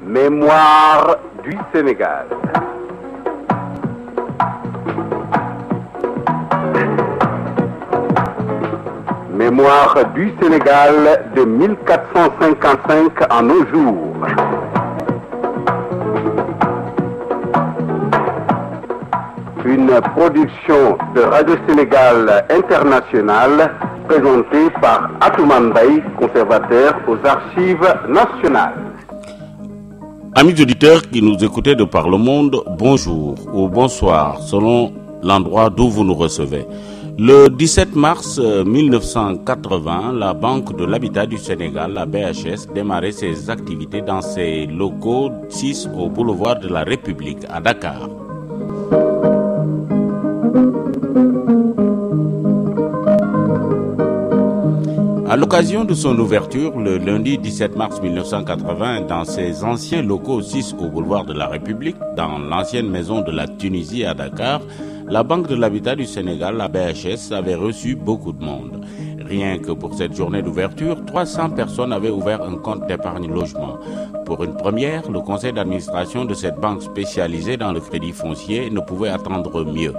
Mémoire du Sénégal. Mémoire du Sénégal de 1455 à nos jours. Une production de Radio Sénégal International présentée par Atoumane Mbaye, conservateur aux Archives nationales. Amis auditeurs qui nous écoutez de par le monde, bonjour ou bonsoir selon l'endroit d'où vous nous recevez. Le 17 mars 1980, la Banque de l'Habitat du Sénégal, la BHS, démarrait ses activités dans ses locaux 6 au boulevard de la République à Dakar. À l'occasion de son ouverture, le lundi 17 mars 1980, dans ses anciens locaux 6 au boulevard de la République, dans l'ancienne maison de la Tunisie à Dakar, la Banque de l'Habitat du Sénégal, la BHS, avait reçu beaucoup de monde. Rien que pour cette journée d'ouverture, 300 personnes avaient ouvert un compte d'épargne logement. Pour une première, le conseil d'administration de cette banque spécialisée dans le crédit foncier ne pouvait attendre mieux.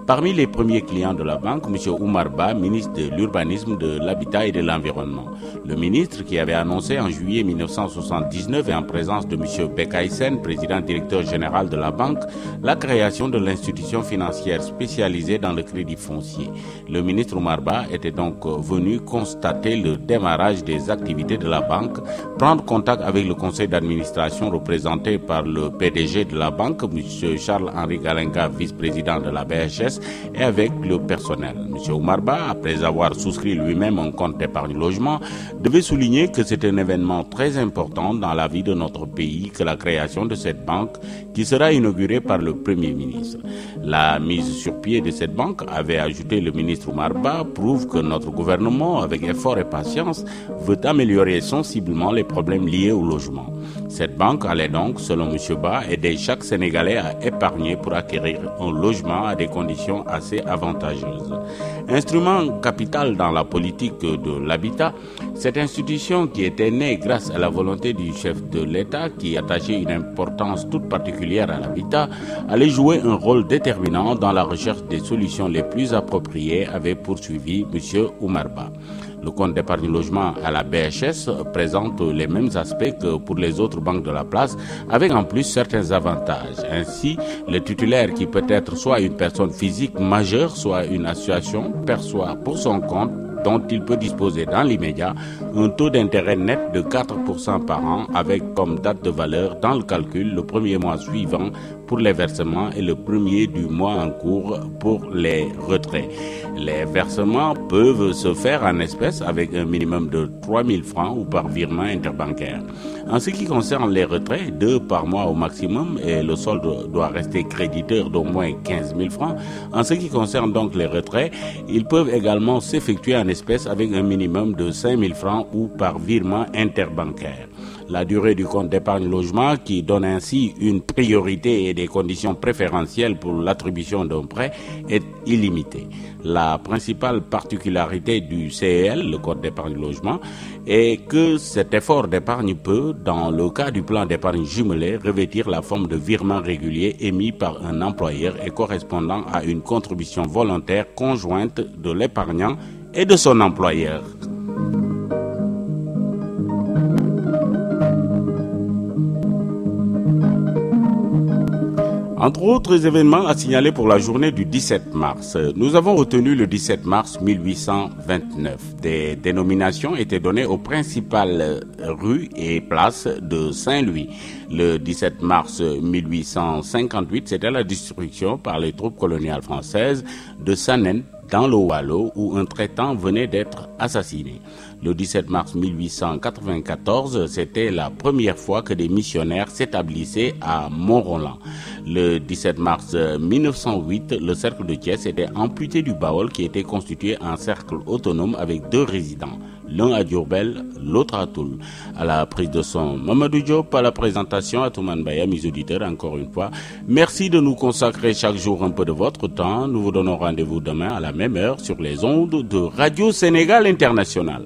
Parmi les premiers clients de la banque, M. Oumar Ba, ministre de l'Urbanisme, de l'Habitat et de l'Environnement. Le ministre qui avait annoncé en juillet 1979 et en présence de M. Bekay Sène, président directeur général de la banque, la création de l'institution financière spécialisée dans le crédit foncier. Le ministre Oumar Ba était donc venu constater le démarrage des activités de la banque, prendre contact avec le conseil d'administration représenté par le PDG de la banque, M. Charles-Henri Galenga, vice-président de la BHS, et avec le personnel. M. Oumar Ba, après avoir souscrit lui-même un compte d'épargne logement, devait souligner que c'est un événement très important dans la vie de notre pays que la création de cette banque qui sera inaugurée par le Premier ministre. La mise sur pied de cette banque, avait ajouté le ministre Oumar Ba, prouve que notre gouvernement, avec effort et patience, veut améliorer sensiblement les problèmes liés au logement. Cette banque allait donc, selon M. Ba, aider chaque Sénégalais à épargner pour acquérir un logement à des conditions assez avantageuses. Instrument capital dans la politique de l'habitat, cette institution qui était née grâce à la volonté du chef de l'État qui attachait une importance toute particulière à l'habitat, allait jouer un rôle déterminant dans la recherche des solutions les plus appropriées, avait poursuivi M. Oumar Ba. Le compte d'épargne logement à la BHS présente les mêmes aspects que pour les autres banques de la place, avec en plus certains avantages. Ainsi, le titulaire qui peut être soit une personne physique majeure, soit une association, perçoit pour son compte dont il peut disposer dans l'immédiat un taux d'intérêt net de 4% par an avec comme date de valeur dans le calcul le premier mois suivant pour les versements et le premier du mois en cours pour les retraits. Les versements peuvent se faire en espèces avec un minimum de 3 000 francs ou par virement interbancaire. En ce qui concerne les retraits, 2 par mois au maximum et le solde doit rester créditeur d'au moins 15 000 francs. En ce qui concerne donc les retraits, ils peuvent également s'effectuer en espèces avec un minimum de 5 000 francs ou par virement interbancaire. La durée du compte d'épargne logement qui donne ainsi une priorité et des conditions préférentielles pour l'attribution d'un prêt est illimitée. La principale particularité du CEL, le compte d'épargne logement, est que cet effort d'épargne peut, dans le cas du plan d'épargne jumelé, revêtir la forme de virement régulier émis par un employeur et correspondant à une contribution volontaire conjointe de l'épargnant et de son employeur. Entre autres événements à signaler pour la journée du 17 mars, nous avons retenu le 17 mars 1829. Des dénominations étaient données aux principales rues et places de Saint-Louis. Le 17 mars 1858, c'était la destruction par les troupes coloniales françaises de Sanen dans le Waalo où un traitant venait d'être assassiné. Le 17 mars 1894, c'était la première fois que des missionnaires s'établissaient à Mont-Roland. Le 17 mars 1908, le cercle de Thiès était amputé du Baol qui était constitué en cercle autonome avec 2 résidents, l'un à Diourbel, l'autre à Toul. À la prise de son, Mamadou Diop, à la présentation, Atoumane Mbaye, mes auditeurs, encore une fois. Merci de nous consacrer chaque jour un peu de votre temps. Nous vous donnons rendez-vous demain à la même heure sur les ondes de Radio Sénégal International.